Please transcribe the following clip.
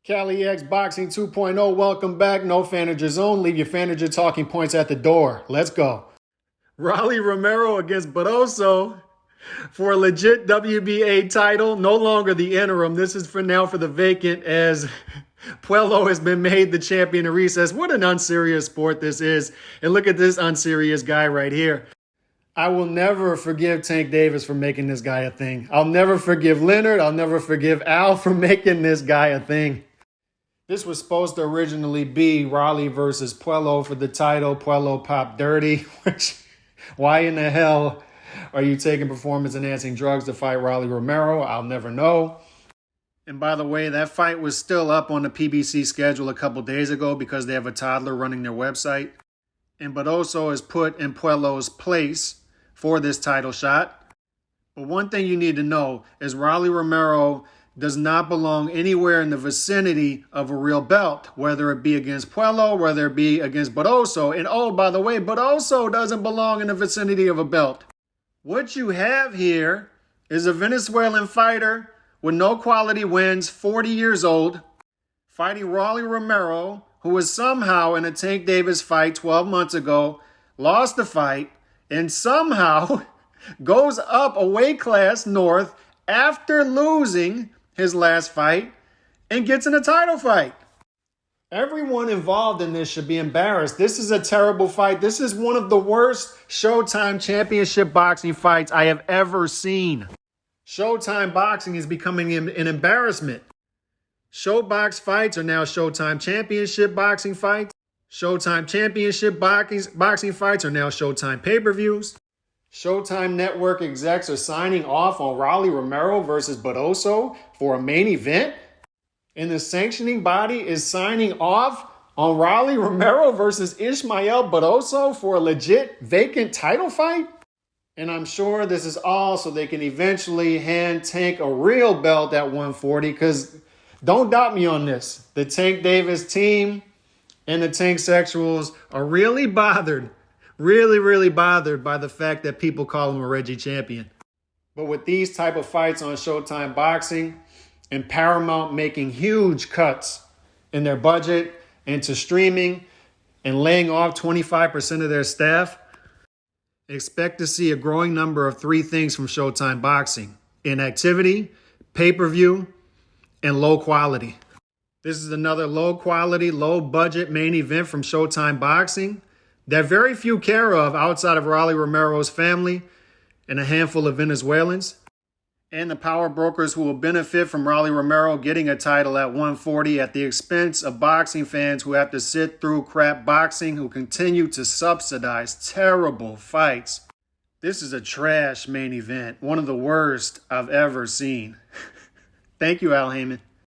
Cali X Boxing 2.0, welcome back. No Fanager Zone. Leave your Fanager talking points at the door. Let's go. Rolly Romero against Barroso for a legit WBA title. No longer the interim. This is for now for the vacant, as Puello has been made the champion of recess. What an unserious sport this is. And look at this unserious guy right here. I will never forgive Tank Davis for making this guy a thing. I'll never forgive Leonard. I'll never forgive Al for making this guy a thing. This was supposed to originally be Rolly versus Puello for the title. Puello popped dirty, which, why in the hell are you taking performance-enhancing drugs to fight Rolly Romero? I'll never know. And by the way, that fight was still up on the PBC schedule a couple days ago because they have a toddler running their website. And Barroso is put in Puello's place for this title shot. But one thing you need to know is Rolly Romero does not belong anywhere in the vicinity of a real belt, whether it be against Puello, whether it be against Barroso. And oh, by the way, Barroso doesn't belong in the vicinity of a belt. What you have here is a Venezuelan fighter with no quality wins, 40 years old, fighting Rolly Romero, who was somehow in a Tank Davis fight 12 months ago, lost the fight, and somehow goes up a weight class north after losing his last fight and gets in a title fight. Everyone involved in this should be embarrassed. This is a terrible fight. This is one of the worst Showtime Championship boxing fights I have ever seen. Showtime boxing is becoming an embarrassment. Showbox fights are now Showtime Championship boxing fights. Showtime Championship boxing fights are now Showtime pay-per-views. Showtime Network execs are signing off on Rolly Romero versus Barroso for a main event. And the sanctioning body is signing off on Rolly Romero versus Ismael Barroso for a legit vacant title fight. And I'm sure this is all so they can eventually hand Tank a real belt at 140, because don't doubt me on this. The Tank Davis team and the Tank Sexuals are really bothered. Really bothered by the fact that people call him a Reggie champion. But with these type of fights on Showtime Boxing and Paramount making huge cuts in their budget into streaming and laying off 25% of their staff, expect to see a growing number of three things from Showtime Boxing: inactivity, pay-per-view, and low quality. This is another low quality, low budget main event from Showtime Boxing that very few care of outside of Rolly Romero's family and a handful of Venezuelans, and the power brokers who will benefit from Rolly Romero getting a title at 140 at the expense of boxing fans who have to sit through crap boxing, who continue to subsidize terrible fights. This is a trash main event, one of the worst I've ever seen. Thank you, Al Heyman.